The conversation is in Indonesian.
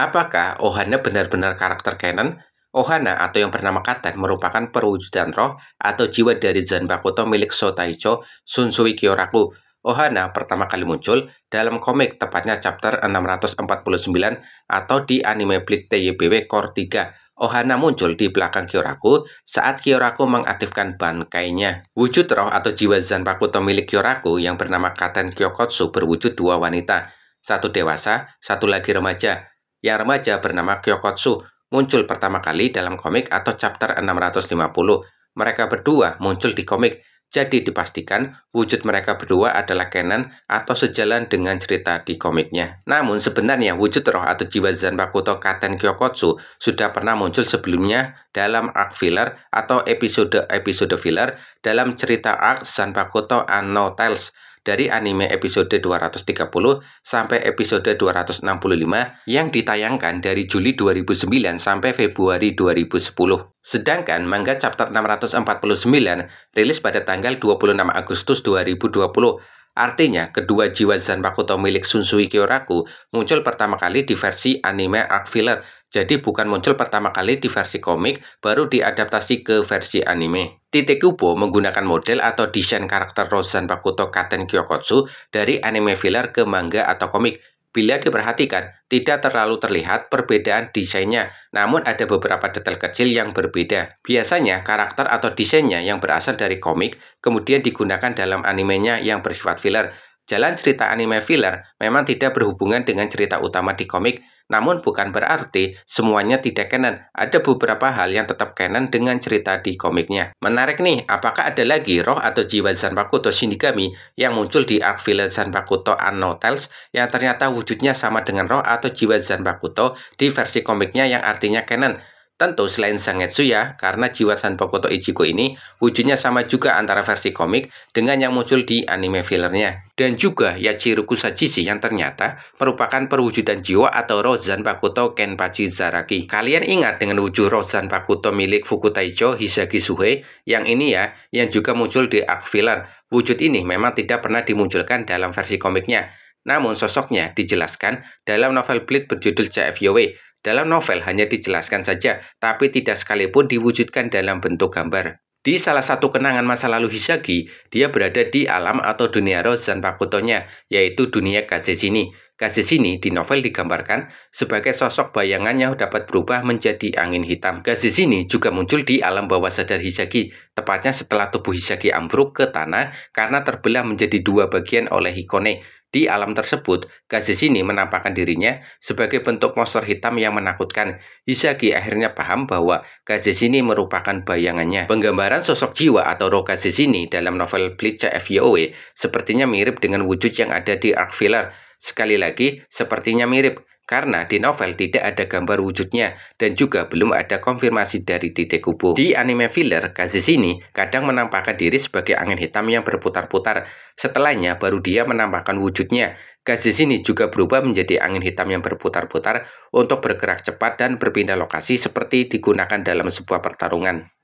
Apakah Ohana benar-benar karakter canon? Ohana atau yang bernama Katen merupakan perwujudan roh atau jiwa dari Zanbakuto milik Sotaicho Sunsui Kyoraku. Ohana pertama kali muncul dalam komik tepatnya chapter 649 atau di anime Bleach TYBW Core 3. Ohana muncul di belakang Kyoraku saat Kyoraku mengaktifkan bankainya. Wujud roh atau jiwa Zanbakuto milik Kyoraku yang bernama Katen Kyokotsu berwujud dua wanita. Satu dewasa, satu lagi remaja. Yang remaja bernama Kyokotsu muncul pertama kali dalam komik atau chapter 650. Mereka berdua muncul di komik, jadi dipastikan wujud mereka berdua adalah canon atau sejalan dengan cerita di komiknya. Namun sebenarnya wujud roh atau jiwa Zanbakuto Katen Kyokotsu sudah pernah muncul sebelumnya dalam arc filler atau episode filler dalam cerita arc Zanbakuto Anno Tales dari anime episode 230 sampai episode 265 yang ditayangkan dari Juli 2009 sampai Februari 2010. Sedangkan manga chapter 649 rilis pada tanggal 26 Agustus 2020. Artinya, kedua jiwa Zanbakuto milik Sunsui Kyoraku muncul pertama kali di versi anime arc filler. Jadi bukan muncul pertama kali di versi komik, baru diadaptasi ke versi anime. Tite Kubo menggunakan model atau desain karakter Rose Zanbakuto Katen Kyokotsu dari anime filler ke manga atau komik. Bila diperhatikan, tidak terlalu terlihat perbedaan desainnya, namun ada beberapa detail kecil yang berbeda. Biasanya, karakter atau desainnya yang berasal dari komik, kemudian digunakan dalam animenya yang bersifat filler. Jalan cerita anime filler memang tidak berhubungan dengan cerita utama di komik, namun bukan berarti semuanya tidak canon. Ada beberapa hal yang tetap canon dengan cerita di komiknya. Menarik nih, apakah ada lagi roh atau jiwa Zanbakuto Shinigami yang muncul di arc filler Zanbakuto Anno Tales yang ternyata wujudnya sama dengan roh atau jiwa Zanbakuto di versi komiknya yang artinya canon? Tentu selain Zangetsu ya, karena jiwa Zanbakuto Ichigo ini wujudnya sama juga antara versi komik dengan yang muncul di anime fillernya. Dan juga Yachiru Kusajishi yang ternyata merupakan perwujudan jiwa atau roh Zanbakuto Kenpachi Zaraki. Kalian ingat dengan wujud roh Zanbakuto milik Fukutaicho Hisagi Suhei yang ini ya, yang juga muncul di arc filler. Wujud ini memang tidak pernah dimunculkan dalam versi komiknya. Namun sosoknya dijelaskan dalam novel Bleach berjudul CFYOW. Dalam novel hanya dijelaskan saja, tapi tidak sekalipun diwujudkan dalam bentuk gambar. Di salah satu kenangan masa lalu Hisagi, dia berada di alam atau dunia roh Zanbakuto-nya, yaitu dunia Kazeshini. Kazeshini di novel digambarkan sebagai sosok bayangan yang dapat berubah menjadi angin hitam. Kazeshini juga muncul di alam bawah sadar Hisagi, tepatnya setelah tubuh Hisagi ambruk ke tanah karena terbelah menjadi dua bagian oleh Hikone. Di alam tersebut, Kazeshini menampakkan dirinya sebagai bentuk monster hitam yang menakutkan. Hisagi akhirnya paham bahwa Kazeshini merupakan bayangannya. Penggambaran sosok jiwa atau roh Kazeshini dalam novel Bleach CFYOW sepertinya mirip dengan wujud yang ada di arc filler. Sekali lagi, sepertinya mirip, karena di novel tidak ada gambar wujudnya dan juga belum ada konfirmasi dari Tite Kubo. Di anime filler, Kazeshini kadang menampakkan diri sebagai angin hitam yang berputar-putar. Setelahnya baru dia menampakkan wujudnya. Kazeshini juga berubah menjadi angin hitam yang berputar-putar untuk bergerak cepat dan berpindah lokasi seperti digunakan dalam sebuah pertarungan.